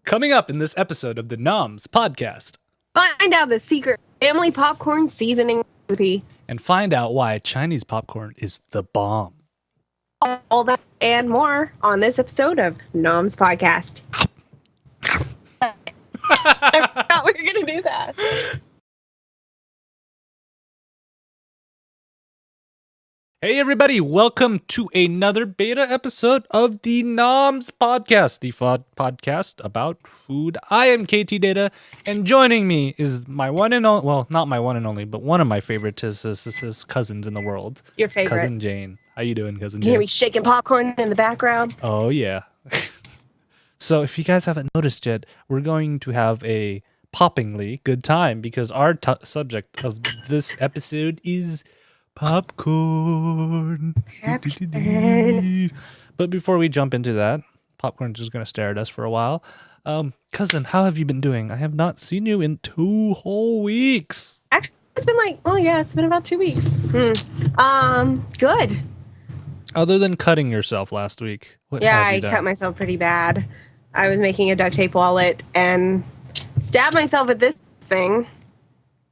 Coming up in this episode of the Noms Podcast. Find out the secret family popcorn seasoning recipe. And find out why Chinese popcorn is the bomb. All that and more on this episode of Noms Podcast. I forgot we were going to do that. Hey everybody, welcome to another beta episode of the Noms Podcast, the podcast about food. I am Ktdata, and joining me is my one and only, well, not my one and only, but one of my favorite cousins in the world. Your favorite. Cousin Jane. How you doing, Cousin You Jane? hear me shaking popcorn in the background? Oh, yeah. So if you guys haven't noticed yet, we're going to have a poppingly good time because our subject of this episode is popcorn. But before we jump into that, popcorn's just going to stare at us for a while. Cousin, how have you been doing? I have not seen you in 2 whole weeks. Actually, it's been it's been about 2 weeks. Good. Other than cutting yourself last week. What have you done? Cut myself pretty bad. I was making a duct tape wallet and stabbed myself with this thing.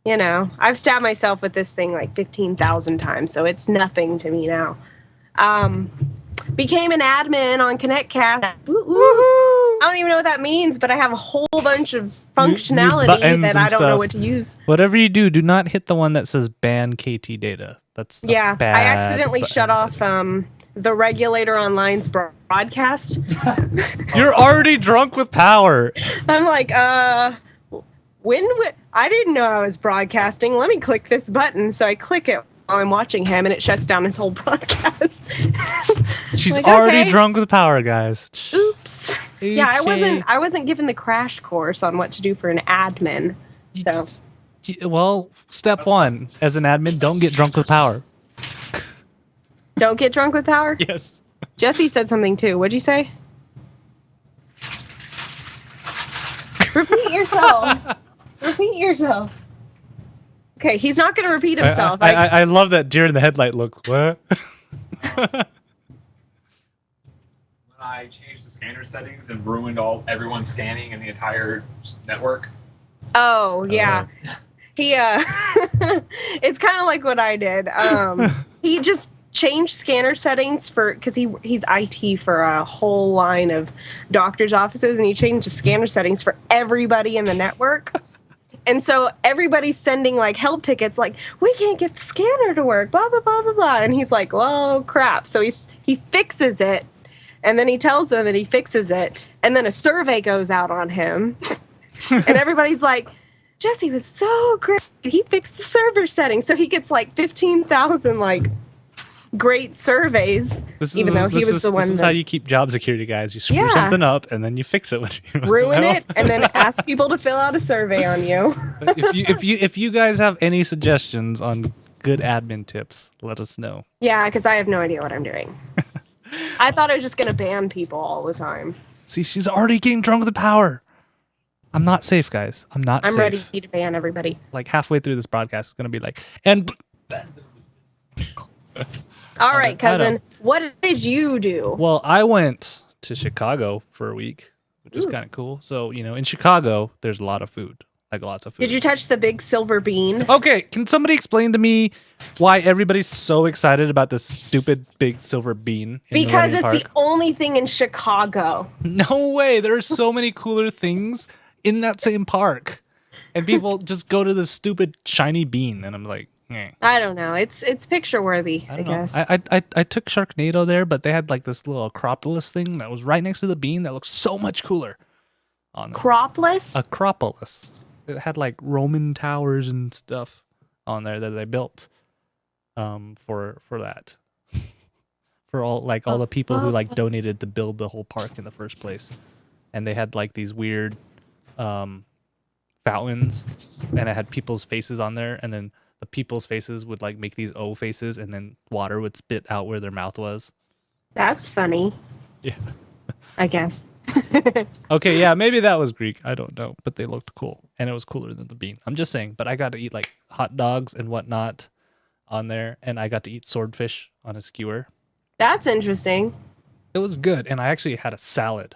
You know, I've stabbed myself with this thing like 15,000 times, so it's nothing to me now. Became an admin on ConnectCast. I don't even know what that means, but I have a whole bunch of functionality that I don't know what to use. Whatever you do, do not hit the one that says ban Ktdata. That's bad I accidentally button. shut off the regulator online's broadcast. You're already drunk with power. I'm like, I didn't know I was broadcasting. Let me click this button. So I click it while I'm watching him, and it shuts down his whole broadcast. She's like, already okay. drunk with power, guys. Oops. Okay. Yeah, I wasn't given the crash course on what to do for an admin. So Well, step 1, as an admin, don't get drunk with power. don't get drunk with power? Yes. Jesse said something too. What'd you say? Repeat yourself. Repeat yourself. Okay, he's not going to repeat himself. I love that deer in the headlight looks. What? When I changed the scanner settings and ruined everyone's scanning in the entire network. Oh, yeah. He it's kind of like what I did. He just changed scanner settings because he's IT for a whole line of doctors' offices, and he changed the scanner settings for everybody in the network. And so everybody's sending like help tickets like, we can't get the scanner to work, blah, blah, blah, blah, blah. And he's like, well, crap. So he fixes it, and then he tells them that he fixes it, and then a survey goes out on him. And everybody's like, Jesse was so great. He fixed the server settings. So he gets like 15,000 like great surveys, even though he was the one. This is how you keep job security, guys. You screw something up, and then you fix it when you ruin it, and then ask people to fill out a survey on you. if you guys have any suggestions on good admin tips, let us know. Yeah, because I have no idea what I'm doing. I thought I was just gonna ban people all the time. See, she's already getting drunk with the power. I'm not safe, guys. I'm safe. Ready to ban everybody. Like halfway through this broadcast, it's gonna be like, and. All right, cousin. What did you do? Well, I went to Chicago for a week, which was kind of cool. So, in Chicago, there's a lot of food, like lots of food. Did you touch the big silver bean? Okay, can somebody explain to me why everybody's so excited about this stupid big silver bean? Because it's the only thing in Chicago. No way. There are so many cooler things in that same park. And people just go to this stupid shiny bean, and I'm like, I don't know. It's picture worthy, I guess. I took Sharknado there, but they had like this little Acropolis thing that was right next to the bean that looked so much cooler. Acropolis? Acropolis. It had like Roman towers and stuff on there that they built for that. For all the people who like donated to build the whole park in the first place. And they had like these weird fountains, and it had people's faces on there, and then the people's faces would like make these O faces, and then water would spit out where their mouth was. That's funny. Yeah. I guess. Okay, yeah, maybe that was Greek. I don't know, but they looked cool, and it was cooler than the bean. I'm just saying, but I got to eat like hot dogs and whatnot on there, and I got to eat swordfish on a skewer. That's interesting. It was good, and I actually had a salad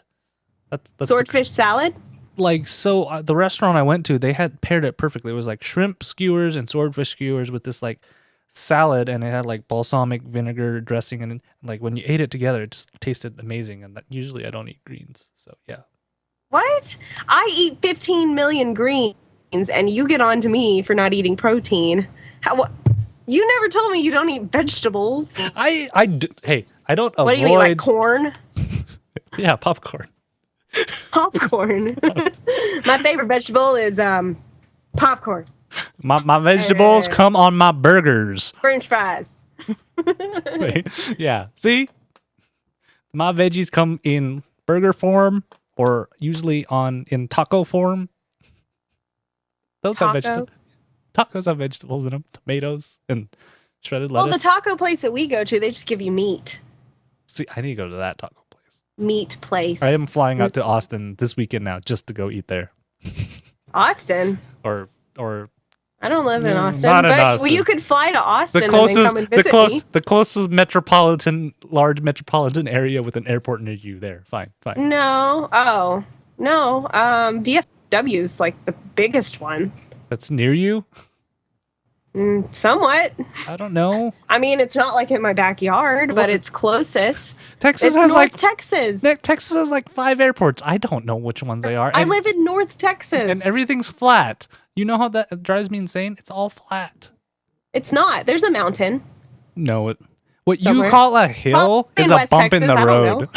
That's Swordfish salad? like so. The restaurant I went to, they had paired it perfectly. It was like shrimp skewers and swordfish skewers with this like salad, and it had like balsamic vinegar dressing, and like when you ate it together, it just tasted amazing. And usually I don't eat greens, so yeah. What? I eat 15 million greens, and you get on to me for not eating protein. How? You never told me you don't eat vegetables. Hey, I don't avoid. What do you eat, like corn? Yeah, popcorn. Popcorn. My favorite vegetable is popcorn. My vegetables come on my burgers. French fries. Yeah, see? My veggies come in burger form or usually in taco form. Those have vegetables. Tacos have vegetables in them, tomatoes and shredded lettuce. Well, the taco place that we go to, they just give you meat. See, I need to go to that taco place. Meat place. I am flying out to Austin this weekend now just to go eat there. Austin? Or I don't live in Austin. Not in but Austin. Well, you could fly to Austin and then come and visit me. The closest large metropolitan area with an airport near you. There, fine. No, oh no. DFW is like the biggest one. That's near you. Somewhat. I don't know. I mean, it's not like in my backyard, but it's closest. Texas It's has North Texas. Texas has like 5 airports. I don't know which ones they are. I live in North Texas. And everything's flat. You know how that drives me insane? It's all flat. It's not. There's a mountain. No, what Somewhere. you call a hill Probably is in a West bump in Texas, the I don't road.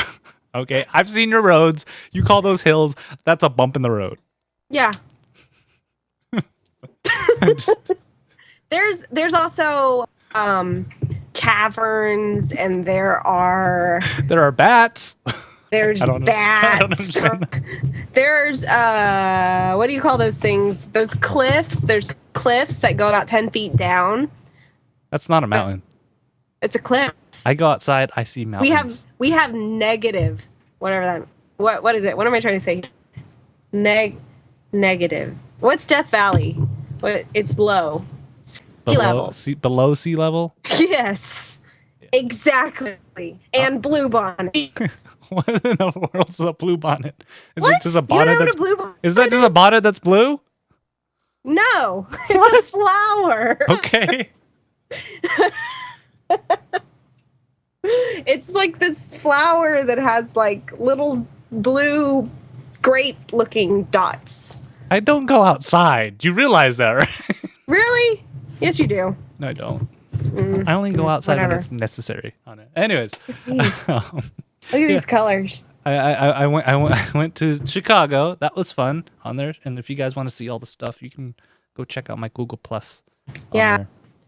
Okay, I've seen your roads. You call those hills, that's a bump in the road. Yeah. There's also caverns, and there are bats. There's I don't bats. There's what do you call those things? Those cliffs. There's cliffs that go about 10 feet down. That's not a mountain. It's a cliff. I go outside, I see mountains. We have negative whatever that. What is it? What am I trying to say? Negative. What's Death Valley? It's low. Below sea level? Yes. Yeah. Exactly. And blue bonnet. What in the world's a blue bonnet? Is what? it just a bonnet that's blue bonnet is that just a bonnet that's blue? No. It's a flower. Okay. It's like this flower that has like little blue grape looking dots. I don't go outside. You realize that, right? Really? Yes, you do. No, I don't. I only go outside when it's necessary on it. Anyways. Look at these colors. I went to Chicago. That was fun on there. And if you guys want to see all the stuff, you can go check out my Google Plus. Yeah.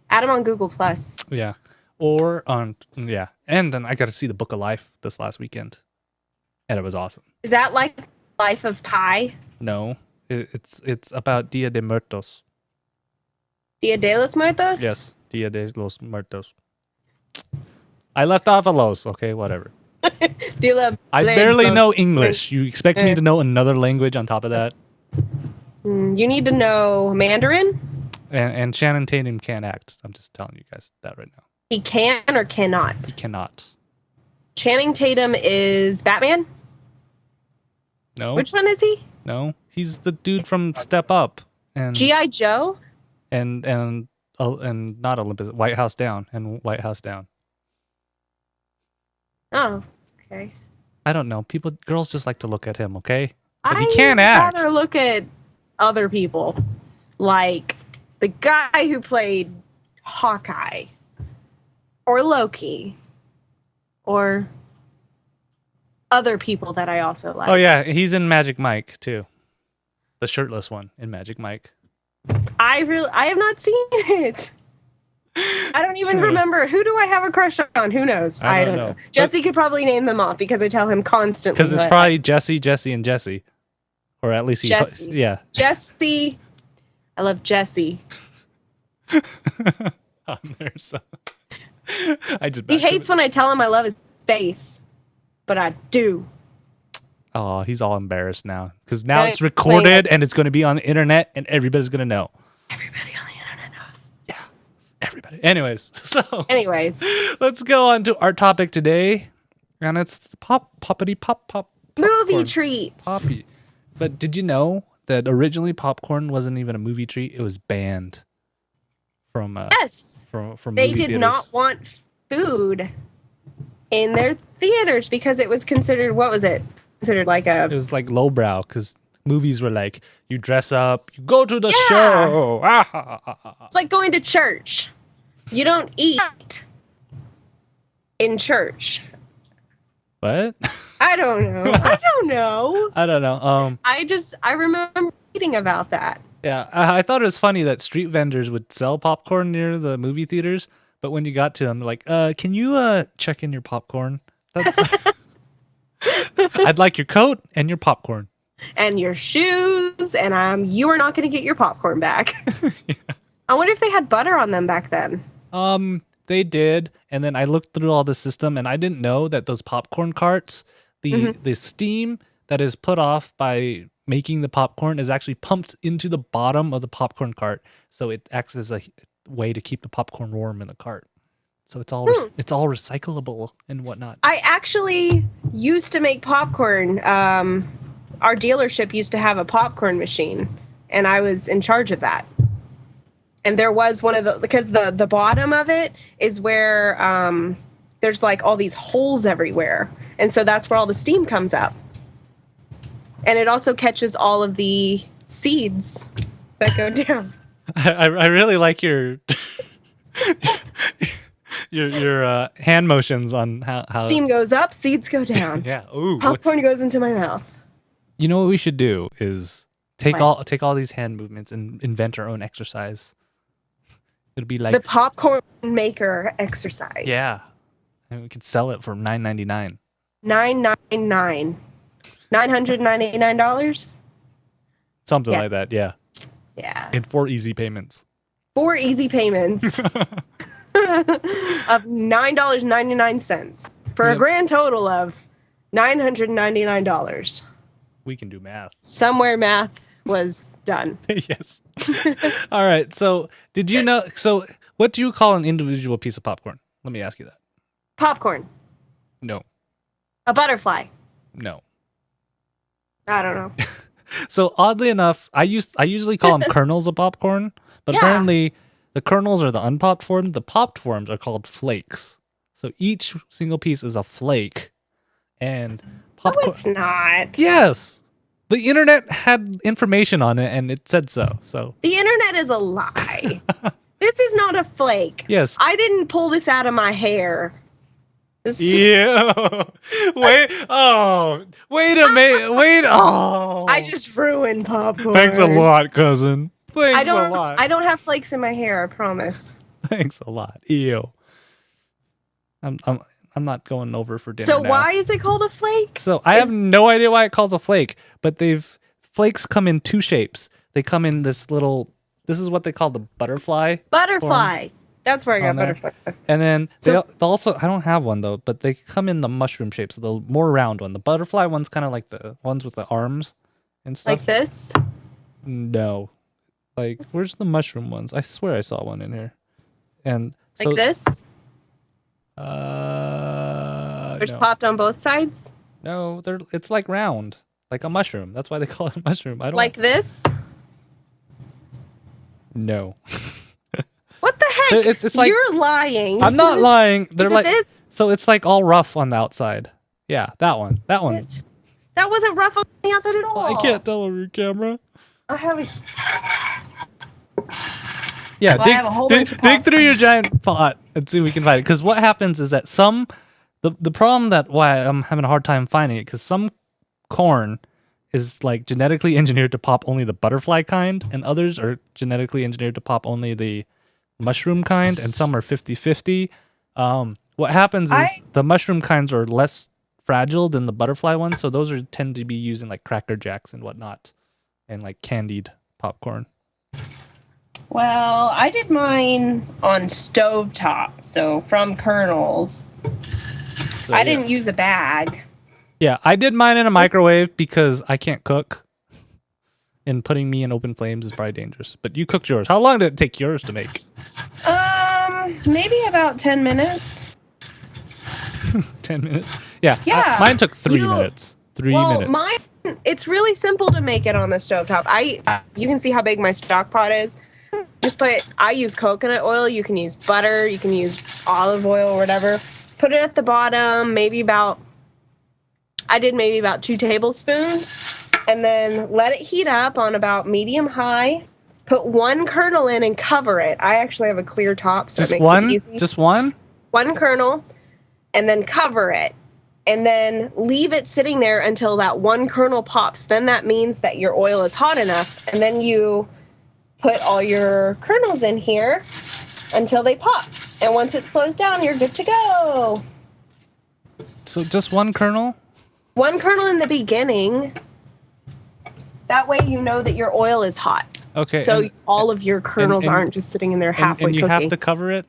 Add them on Google Plus. Yeah. And then I got to see the Book of Life this last weekend. And it was awesome. Is that like Life of Pi? No. It's about Dia de Muertos. Dia de los Muertos? Yes, Dia de los Muertos. I left off a los, okay, whatever. I barely know English. You expect me to know another language on top of that? You need to know Mandarin? And Shannon Tatum can't act. I'm just telling you guys that right now. He can or cannot? He cannot. Channing Tatum is Batman? No. Which one is he? No. He's the dude from Step Up. And G.I. Joe? And not Olympus, White House Down and White House Down. Oh, okay. I don't know. Girls just like to look at him, okay? But he can't act. I'd rather look at other people. Like the guy who played Hawkeye. Or Loki. Or other people that I also like. Oh yeah, he's in Magic Mike too. The shirtless one in Magic Mike. I have not seen it. I don't even remember. Who do I have a crush on? Who knows? I don't know. Jesse could probably name them off because I tell him constantly. Because it's probably Jesse, and Jesse. Or at least Jesse. Yeah. Jesse. I love Jesse. On there, so. He hates when I tell him I love his face. But I do. Oh, he's all embarrassed now. Because now it's recorded and it's going to be on the internet and everybody's going to know. Everybody on the internet knows. Yeah. Everybody. Anyways. Anyways. Let's go on to our topic today. And it's poppity pop pop. Movie popcorn. treats. Poppy. But did you know that originally popcorn wasn't even a movie treat? It was banned from Yes. from They movie did theaters. not want food in their theaters because it was considered, what was it? Considered like It a, was like lowbrow because movies were like you dress up, you go to the Yeah. show. it's like going to church. You don't eat in church. What? I don't know. I don't know. I don't know. I remember reading about that. Yeah, I thought it was funny that street vendors would sell popcorn near the movie theaters, but when you got to them, they're like, can you check in your popcorn? That's I'd like your coat and your popcorn. And your shoes, and you are not going to get your popcorn back. Yeah. I wonder if they had butter on them back then. They did, and then I looked through all the system, and I didn't know that those popcorn carts, the steam that is put off by making the popcorn is actually pumped into the bottom of the popcorn cart, so it acts as a way to keep the popcorn warm in the cart. So it's all it's all recyclable and whatnot. I actually used to make popcorn. Our dealership used to have a popcorn machine, and I was in charge of that. And there was one of the, because the bottom of it is where there's like all these holes everywhere. And so that's where all the steam comes up. And it also catches all of the seeds that go down. I really like your your hand motions on how Steam goes up, seeds go down. Yeah. Ooh. Popcorn goes into my mouth. You know what we should do is take What? all these hand movements and invent our own exercise. It'll be like The popcorn maker exercise. yeah, and we could sell it for $9.99. $9.99. $999? Something Yeah. like that. Yeah, Yeah. in 4 easy payments. 4 easy payments of $9.99 for a Yep. grand total of $999. We can do math. Somewhere math was done. Yes. All right. So, did you know? So, what do you call an individual piece of popcorn? Let me ask you that. Popcorn. No. A butterfly. No. I don't know. So oddly enough, I usually call them kernels of popcorn, but Yeah. apparently the kernels are the unpopped form. The popped forms are called flakes. So each single piece is a flake, and No, popcorn. it's not. Yes, the internet had information on it, and it said so. So The internet is a lie. This is not a flake. yes. I didn't pull this out of my hair. This- Yeah. Wait. Oh. Wait a minute. Wait. Oh. I just ruined popcorn. Thanks a lot, cousin. Thanks I don't. a lot. I don't have flakes in my hair. I promise. Thanks a lot. Ew. I'm not going over for dinner So now. why is it called a flake? So I have no idea why it calls a flake, but flakes come in 2 shapes. They come in this is what they call the butterfly. Butterfly. That's where I got on there. butterfly. And then So- they also, I don't have one though, but they come in the mushroom shape, so the more round one. The butterfly one's kind of like the ones with the arms and stuff. Like this. No. Like, where's the mushroom ones? I swear I saw one in here. And so, Like this. There's no. popped on both sides. No, it's like round, like a mushroom. That's why they call it a mushroom. I don't Like this. No. What the heck? It's like You're lying. I'm not lying. They're Is it like this? so it's like all rough on the outside. Yeah, that one. That one. Bitch. That wasn't rough on the outside at all. I can't tell over your camera. I have a Yeah, Well, I have a whole bunch of dig through your giant pot and see if we can find it. Because what happens is that the problem that why I'm having a hard time finding it, because some corn is like genetically engineered to pop only the butterfly kind, and others are genetically engineered to pop only the mushroom kind, and some are 50-50. What happens is the mushroom kinds are less fragile than the butterfly ones, so those tend to be used in like Cracker Jacks and whatnot, and like candied popcorn. Well, I did mine on stovetop, so from kernels. So, I yeah. didn't use a bag. Yeah, I did mine in a microwave because I can't cook. And putting me in open flames is probably dangerous. But you cooked yours. How long did it take yours to make? Maybe about 10 minutes. 10 minutes? Yeah. Yeah, Mine took 3 you- minutes. 3 Well, minutes. mine, it's really simple to make it on the stovetop. You can see how big my stock pot is. I use coconut oil. You can use butter. You can use olive oil or whatever. Put it at the bottom, I did maybe about 2 tablespoons. And then let it heat up on about medium high. Put 1 kernel in and cover it. I actually have a clear top, so Just it makes one? it easy. Just one? 1 kernel, and then cover it. And then leave it sitting there until that 1 kernel pops. Then that means that your oil is hot enough. And then you put all your kernels in here until they pop. And once it slows down, you're good to go. So just 1 kernel? 1 kernel in the beginning. That way you know that your oil is hot. Okay. So all of your kernels aren't just sitting in there halfway and you cooking. have to cover it?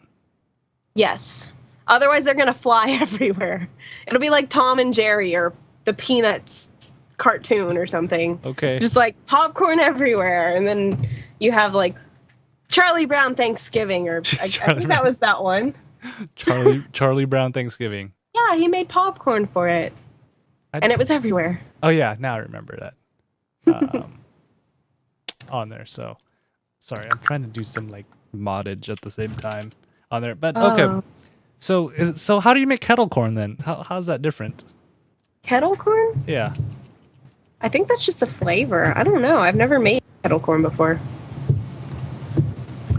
Yes. Otherwise, they're going to fly everywhere. It'll be like Tom and Jerry or the Peanuts cartoon or something. Okay. Just like popcorn everywhere. And then you have like Charlie Brown Thanksgiving, or I think that was that one. Charlie Brown Thanksgiving. Yeah, he made popcorn for it. And it was everywhere. Oh, yeah. Now I remember that. On there. So, sorry. I'm trying to do some like moddage at the same time on there. But okay. So how do you make kettle corn then? How's that different? Kettle corn? Yeah. I think that's just the flavor. I don't know. I've never made kettle corn before.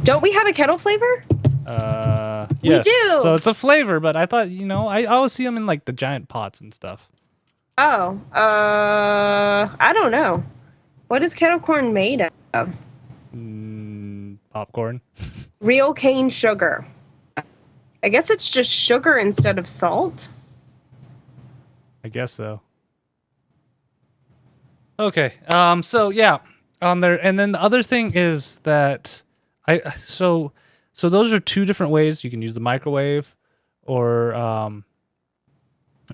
Don't we have a kettle flavor? Yes. We do. So it's a flavor, but I thought, I always see them in like the giant pots and stuff. Oh, I don't know. What is kettle corn made of? Popcorn. Real cane sugar. I guess it's just sugar instead of salt. I guess so. Okay. So yeah, on there, and then the other thing is that so those are 2 different ways. You can use the microwave, or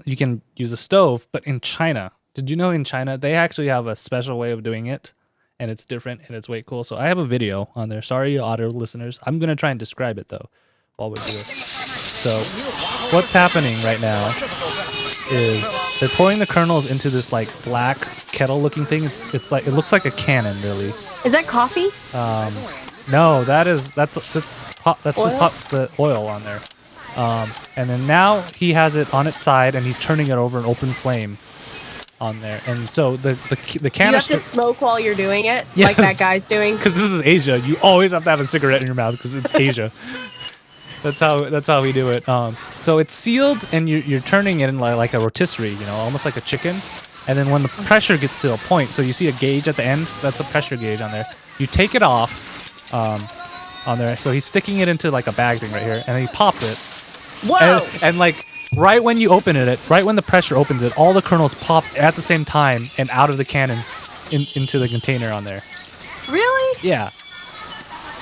you can use a stove. But in China, did you know in China they actually have a special way of doing it, and it's different and it's way cool. So I have a video on there. Sorry, you audio listeners. I'm gonna try and describe it though while we do this. So what's happening right now is they're pouring the kernels into this like black kettle looking thing. It's like, it looks like a cannon really. Is that coffee? No, that's the oil on there. And then now he has it on its side and he's turning it over an open flame on there. And so the canister. Do you have to smoke while you're doing it? Yes. Like that guy's doing? Because this is Asia. You always have to have a cigarette in your mouth because it's Asia. That's how we do it. So it's sealed, and you're turning it in like a rotisserie, almost like a chicken. And then when the pressure gets to a point, so you see a gauge at the end, that's a pressure gauge on there. You take it off, on there. So he's sticking it into like a bag thing right here, and then he pops it. Whoa! And like right when you open it, right when the pressure opens it, all the kernels pop at the same time and out of the cannon into the container on there. Really? Yeah.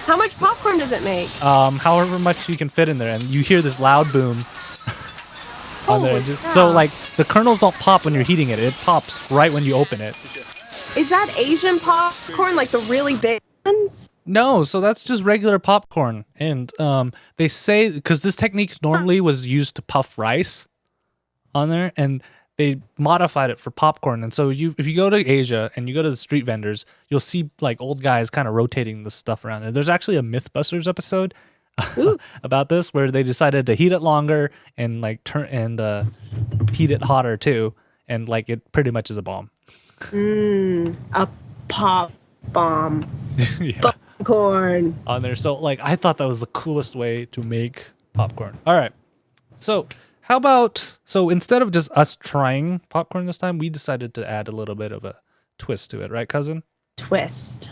How much popcorn does it make? However much you can fit in there, and you hear this loud boom on there. So like the kernels don't pop when you're heating it; it pops right when you open it. Is that Asian popcorn, like the really big ones? No, so that's just regular popcorn, and they say because this technique normally was used to puff rice on there, and they modified it for popcorn. And so if you go to Asia and you go to the street vendors, you'll see like old guys kind of rotating the stuff around. And there's actually a Mythbusters episode about this where they decided to heat it longer and like heat it hotter too, and like it pretty much is a bomb. A pop bomb. Yeah. Popcorn. On there. So like I thought that was the coolest way to make popcorn. All right. So how about, so instead of just us trying popcorn this time, we decided to add a little bit of a twist to it, right, cousin? Twist.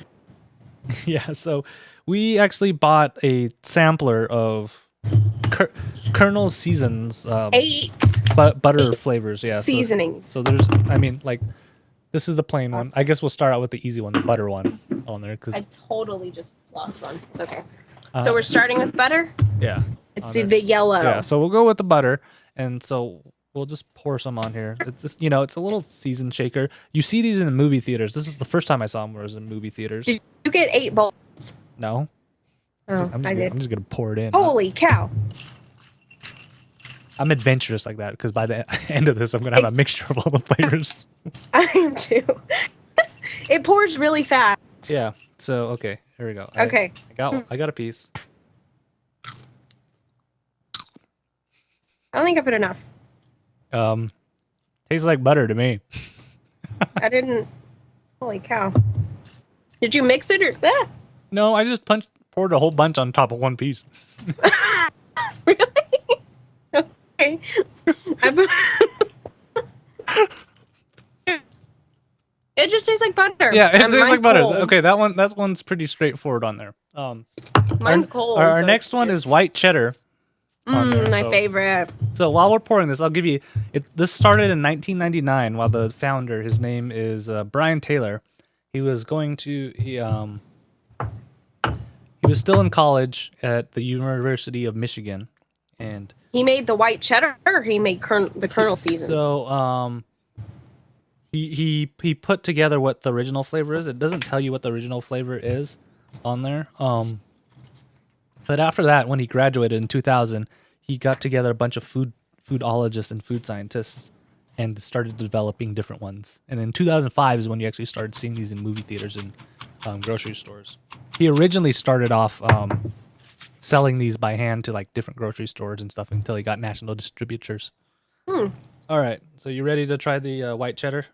Yeah, so we actually bought a sampler of Colonel Seasons 8 butter flavors. Yeah, seasonings. So there's, like, this is the plain one. I guess we'll start out with the easy one, the butter one on there. I totally just lost one. It's okay. So we're starting with butter? Yeah. It's the yellow. Yeah, so we'll go with the butter. And so we'll just pour some on here. It's just, it's a little seasoned shaker. You see these in the movie theaters. This is the first time I saw them was in movie theaters. Did you get 8 bowls? No. Oh, I'm just gonna pour it in. Holy cow. I'm adventurous like that because by the end of this, I'm gonna have a mixture of all the flavors. I am too. It pours really fast. Yeah. So okay, here we go. Okay. I got a piece. I don't think I put enough. Tastes like butter to me. I didn't. Holy cow! Did you mix it or? Ah! No, I just poured a whole bunch on top of one piece. Really? Okay. It just tastes like butter. Yeah, it tastes like butter. Cold. Okay, that one's pretty straightforward on there. Mine's cold. Our next one is white cheddar. My favorite. So while we're pouring this, I'll give you it. This started in 1999. While the founder, his name is Brian Taylor, he was still in college at the University of Michigan, and he made the white cheddar. Or he made the Colonel season. So he put together what the original flavor is. It doesn't tell you what the original flavor is on there. But after that, when he graduated in 2000, he got together a bunch of foodologists and food scientists and started developing different ones. And in 2005 is when you actually started seeing these in movie theaters and grocery stores. He originally started off selling these by hand to like different grocery stores and stuff until he got national distributors. All right, so you ready to try the white cheddar?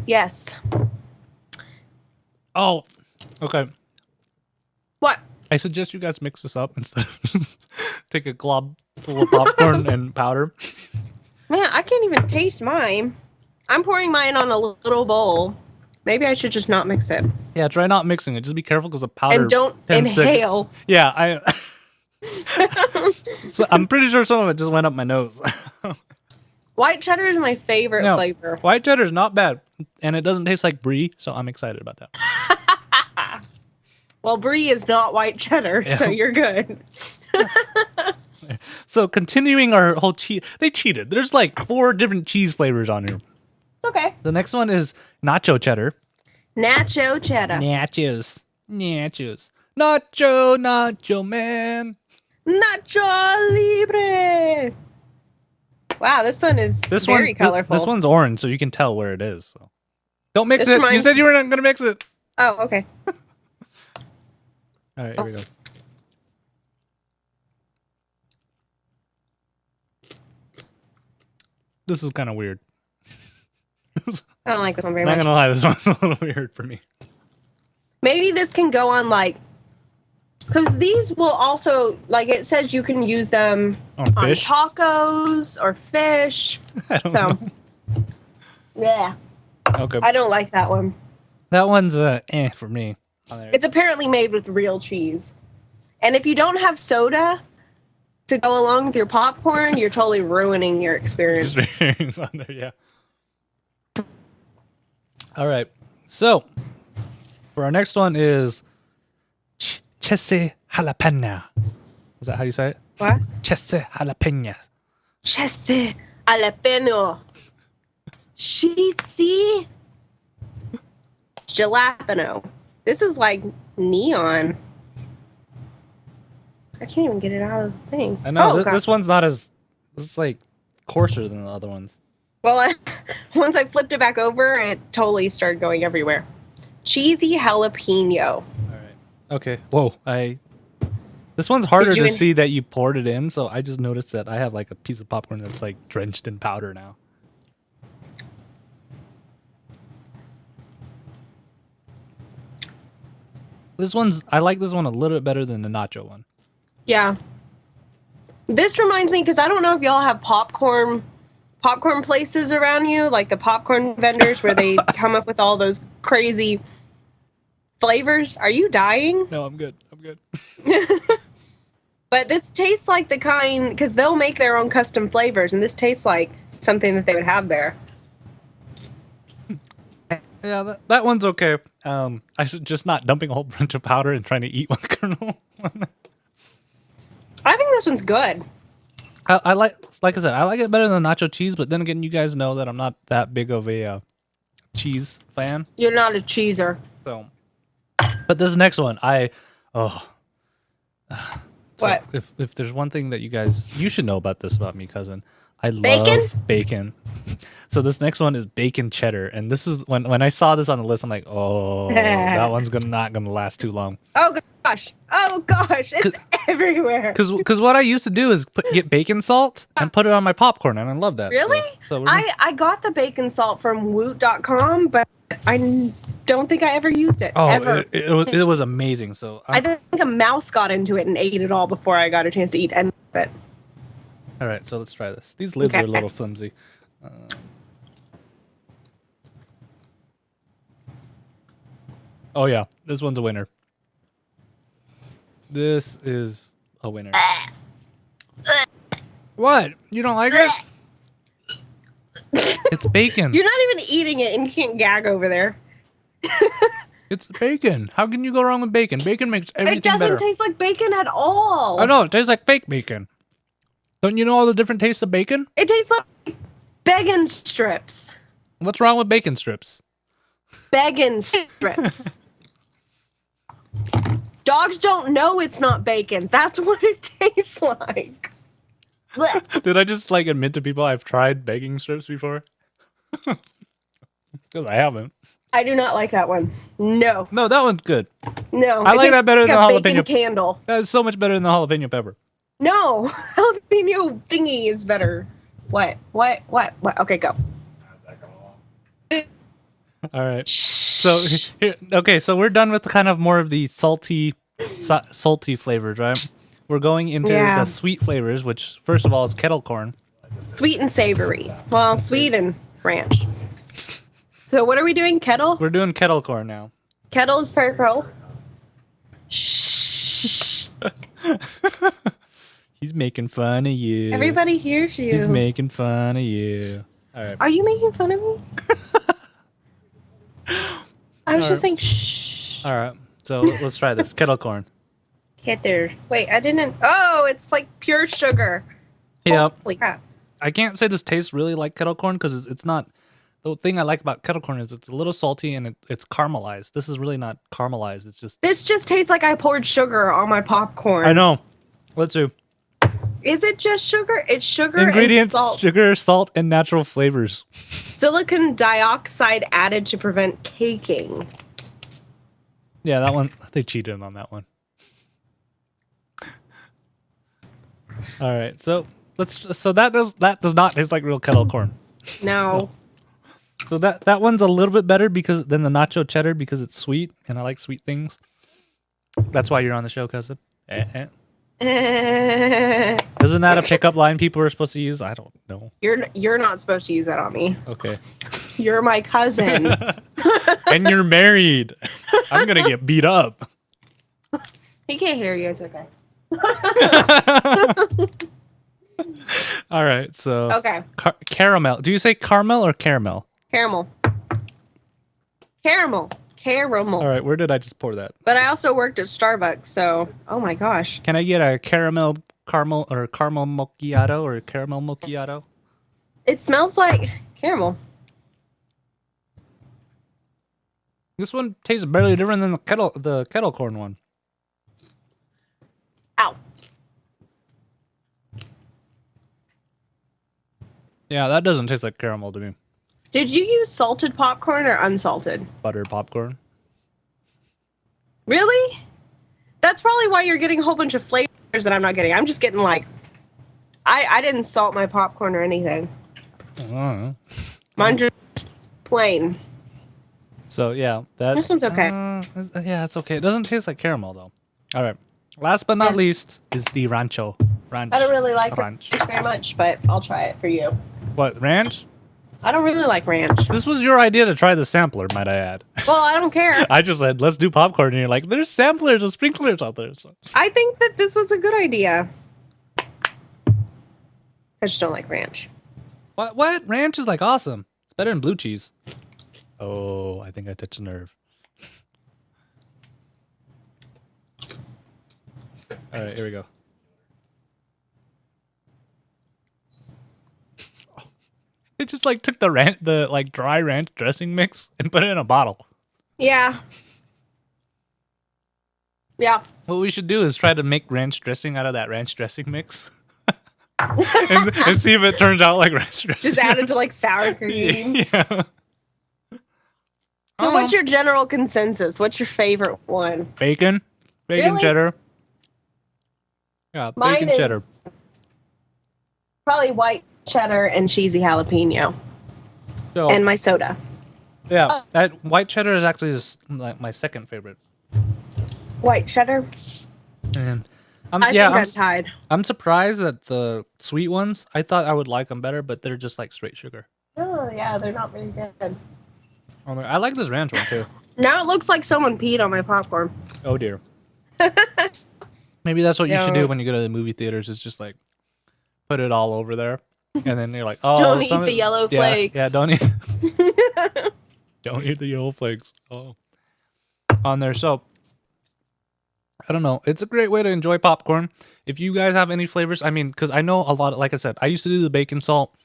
Yes. Oh, okay. What? I suggest you guys mix this up instead of just take a glob full of popcorn and powder. Man, I can't even taste mine. I'm pouring mine on a little bowl. Maybe I should just not mix it. Yeah, try not mixing it. Just be careful because the powder And don't inhale. Yeah, so I'm pretty sure some of it just went up my nose. White cheddar is my favorite flavor. White cheddar is not bad, and it doesn't taste like brie, so I'm excited about that. Well, brie is not white cheddar, so you're good. So continuing our whole cheese, they cheated. There's like 4 different cheese flavors on here. It's okay. The next one is nacho cheddar. Nacho cheddar. Nachos. Nacho man. Nacho libre. Wow, this one is very colorful. This one's orange, so you can tell where it is. So. Don't mix This it. You said you were not going to mix it. Oh, okay. All right, here we go. This is kind of weird. I don't like this one very much. much. Not gonna lie, this one's a little weird for me. Maybe this can go on like, because these will also, like it says you can use them on tacos or fish. I don't know. Yeah. Okay. I don't like that one. That one's for me. It's apparently made with real cheese. And if you don't have soda to go along with your popcorn, you're totally ruining your experience. On there, yeah. All right. So, for our next one is chese jalapeno. Is that how you say it? What? Chese jalapeno. Chese jalapeno. Cheesy jalapeno. This is like neon. I can't even get it out of the thing. I know, this one's not as... This is like coarser than the other ones. Well, once I flipped it back over, it totally started going everywhere. Cheesy jalapeno. All right. Okay. Whoa. This one's harder to see that you poured it in, so I just noticed that I have like a piece of popcorn that's like drenched in powder now. I like this one a little bit better than the nacho one. Yeah. This reminds me, because I don't know if y'all have popcorn places around you, like the popcorn vendors where they come up with all those crazy flavors. Are you dying? No, I'm good. I'm good. But this tastes like the kind, because they'll make their own custom flavors, and this tastes like something that they would have there. Yeah, that one's okay. I should just not dumping a whole bunch of powder and trying to eat one kernel. I think this one's good. I like I said, I like it better than nacho cheese, but then again, you guys know that I'm not that big of a cheese fan. You're not a cheeser. So, but this next one, what? If there's one thing that you should know about this about me, cousin, I love bacon. So this next one is bacon cheddar, and this is when I saw this on the list, I'm like, oh, that one's not gonna last too long. Oh gosh, it's everywhere. Because what I used to do is get bacon salt and put it on my popcorn, and I love that. Really? I got the bacon salt from Woot.com, but I don't think I ever used it. Oh, ever. It was amazing. So I think a mouse got into it and ate it all before I got a chance to eat any of it. All right, so let's try this. These lids are a little flimsy. Oh yeah, this one's a winner. This is a winner. What? You don't like it? It's bacon. You're not even eating it and you can't gag over there. It's bacon. How can you go wrong with bacon? Bacon makes everything better. It doesn't taste like bacon at all. I know, it tastes like fake bacon. Don't you know all the different tastes of bacon? It tastes like bacon strips. What's wrong with bacon strips? Bacon strips. Dogs don't know it's not bacon. That's what it tastes like. Did I just like admit to people I've tried bacon strips before? Because I haven't. I do not like that one. No. No, that one's good. No. I like that better than the jalapeno. Bacon candle. That's so much better than the jalapeno pepper. No. Jalapeno thingy is better. What? Okay, go. All right. So here, okay, so we're done with kind of more of the salty flavors, right? We're going into the sweet flavors, which first of all is kettle corn. Sweet and savory. Well, sweet and ranch. So what are we doing? Kettle? We're doing kettle corn now. Kettle is purple. Shh. He's making fun of you. Everybody hears you. He's making fun of you. All right. Are you making fun of me? I was just saying shh. All right. So let's try this. Kettle corn. Kettle. Wait, I didn't. Oh, it's like pure sugar. Yep. Holy crap. I can't say this tastes really like kettle corn because it's not. The thing I like about kettle corn is it's a little salty and it's caramelized. This is really not caramelized. It's just. This just tastes like I poured sugar on my popcorn. I know. Let's do. Is it just sugar? It's sugar Ingredients, and salt. Sugar, salt, and natural flavors. Silicon dioxide added to prevent caking. Yeah, that one. They cheated on that one. All right, so let's. So that does not taste like real kettle corn. No. So that one's a little bit better than the nacho cheddar because it's sweet and I like sweet things. That's why you're on the show, cousin. Isn't that a pickup line people are supposed to use? I don't know. You're not supposed to use that on me. Okay. You're my cousin. And you're married. I'm gonna get beat up. He can't hear you. It's okay. All right. So. Okay. Caramel. Do you say caramel or caramel? Caramel. Caramel. All right. Where did I just pour that? But I also worked at Starbucks, so oh my gosh. Can I get a caramel macchiato or caramel macchiato? It smells like caramel. This one tastes barely different than the kettle corn one. Ow. Yeah, that doesn't taste like caramel to me. Did you use salted popcorn or unsalted? Butter popcorn. Really? That's probably why you're getting a whole bunch of flavors that I'm not getting. I'm just getting like, I didn't salt my popcorn or anything. I don't know. Mine's just plain. So yeah, This one's okay. Yeah, it's okay. It doesn't taste like caramel though. All right. Last but not least is the rancho. Ranch. I don't really like ranch ranch very much, but I'll try it for you. What, ranch? I don't really like ranch. This was your idea to try the sampler, might I add. Well, I don't care. I just said, let's do popcorn, and you're like, there's samplers and sprinklers out there. So. I think that this was a good idea. I just don't like ranch. What? Ranch is like awesome. It's better than blue cheese. Oh, I think I touched a nerve. All right, here we go. It just like took the like dry ranch dressing mix and put it in a bottle. Yeah. Yeah. What we should do is try to make ranch dressing out of that ranch dressing mix. and see if it turns out like ranch dressing. Just add it to like sour cream. Yeah. So what's your general consensus? What's your favorite one? Bacon Really? cheddar. Yeah, Mine bacon cheddar. is probably white cheddar and cheesy jalapeno. So, And my soda. yeah, that white cheddar is actually just like my second favorite. White cheddar? And I think I'm tied. I'm surprised that the sweet ones, I thought I would like them better, but they're just like straight sugar. Oh, yeah, they're not very good. I like this ranch one too. Now it looks like someone peed on my popcorn. Oh dear. Maybe that's what you should do when you go to the movie theaters. Is just like put it all over there, and then you're like, oh, Don't eat the yellow flakes. Yeah, don't eat. Don't eat the yellow flakes. Oh, on there. So I don't know. It's a great way to enjoy popcorn. If you guys have any flavors, I mean, because I know a lot. Like I said, I used to do the bacon salt.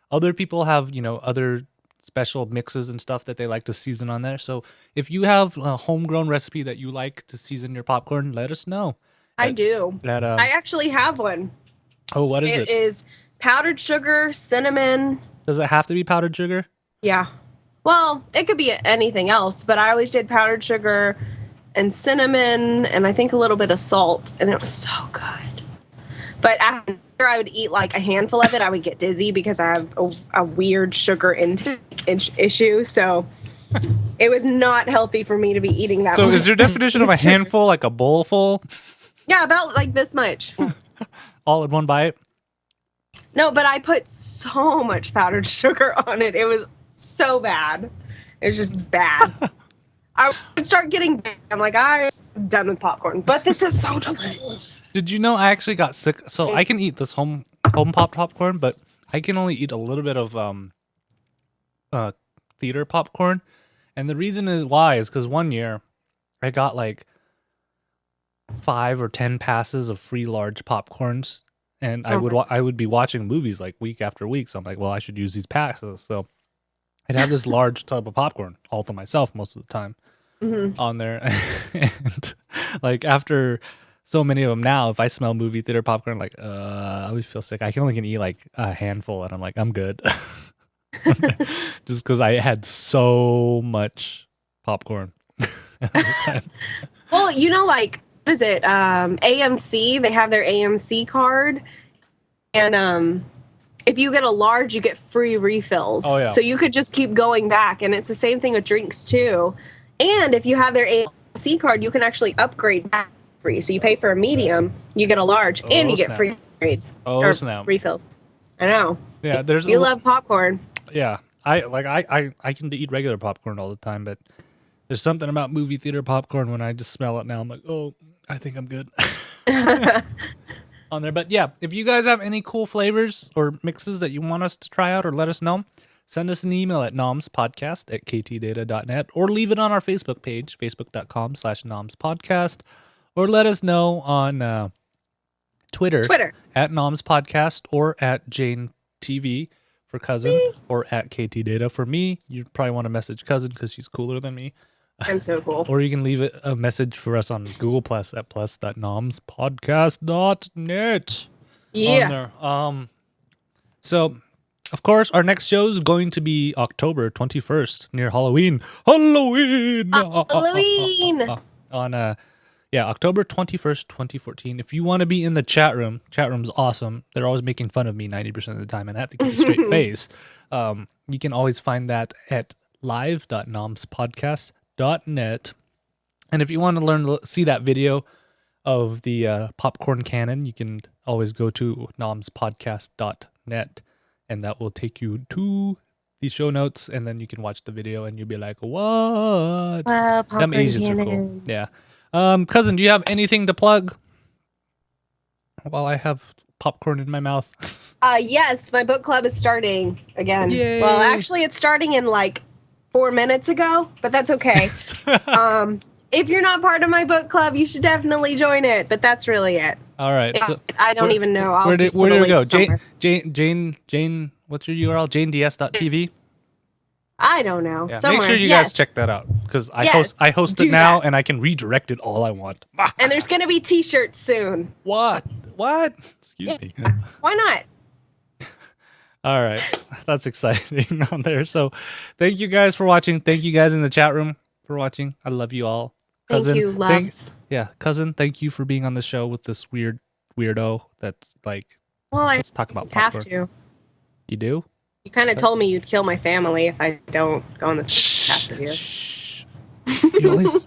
Other people have, other special mixes and stuff that they like to season on there. So if you have a homegrown recipe that you like to season your popcorn, let us know. I do. I actually have one. Oh, what is it? It is powdered sugar, cinnamon. Does it have to be powdered sugar? Yeah. Well, it could be anything else, but I always did powdered sugar and cinnamon and I think a little bit of salt, and it was so good. But after I would eat like a handful of it, I would get dizzy because I have a weird sugar intake issue. So it was not healthy for me to be eating that much. So is your definition of a handful like a bowl full? Yeah, about like this much. All in one bite? No, but I put so much powdered sugar on it. It was so bad. It was just bad. I would start getting, I'm like, I'm done with popcorn. But this is so delicious. Did you know I actually got sick? So I can eat this home popped popcorn, but I can only eat a little bit of theater popcorn. And the reason is why is because one year I got like 5 or 10 passes of free large popcorns, and I would be watching movies like week after week. So I'm like, well, I should use these passes. So I'd have this large tub of popcorn all to myself most of the time on there. And like after so many of them now, if I smell movie theater popcorn, like I always feel sick. I can only eat like a handful, and I'm like, I'm good. Just because I had so much popcorn at the time. Well, like, what is it? AMC, they have their AMC card. And if you get a large, you get free refills. Oh, yeah. So you could just keep going back. And it's the same thing with drinks, too. And if you have their AMC card, you can actually upgrade back free. So you pay for a medium, you get a large, and you get free grades. Oh, snap. Refills. I know. Yeah, there's you love popcorn. Yeah. I can eat regular popcorn all the time, but there's something about movie theater popcorn when I just smell it now. I'm like, oh, I think I'm good. On there. But yeah, if you guys have any cool flavors or mixes that you want us to try out or let us know, send us an email at nomspodcast@ktdata.net or leave it on our Facebook page, facebook.com/nomspodcast, or let us know on Twitter at nomspodcast or at Jane TV for Cousin or at ktdata for me. You probably want to message Cousin because she's cooler than me. I'm so cool. Or you can leave a message for us on Google Plus at plus.nomspodcast.net. Yeah. On there. So, of course, our next show is going to be October 21st, near Halloween. Halloween! On October 21st, 2014. If you want to be in the chat room's awesome. They're always making fun of me 90% of the time, and I have to keep a straight face. You can always find that at live.nomspodcast.net. And if you want to see that video of the popcorn cannon, you can always go to nomspodcast.net, and that will take you to the show notes, and then you can watch the video, and you'll be like, what? Them Asians are cool. Yeah. Cousin, do you have anything to plug while I have popcorn in my mouth? Yes, my book club is starting again. Yay. Well, actually, it's starting in like 4 minutes ago, but that's okay. If you're not part of my book club, you should definitely join it. But that's really it. All right. So I don't even know. Where did it go? Jane, what's your URL? JaneDS.tv? I don't know. Yeah, make sure you guys check that out because I host it now, and I can redirect it all I want. And there's going to be t-shirts soon. What? Excuse me. Why not? All right. That's exciting on there. So thank you guys for watching. Thank you guys in the chat room for watching. I love you all. Thank you, loves. Cousin, thank you for being on the show with this weirdo that's like, Well, I let's talk about have popcorn. to. You do? You kind of told me you'd kill my family if I don't go on this podcast with you. Shh.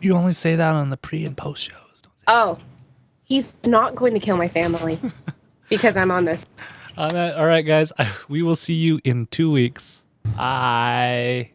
You only say that on the pre and post shows. Oh, he's not going to kill my family because I'm on this. All right, guys. We will see you in 2 weeks. Bye.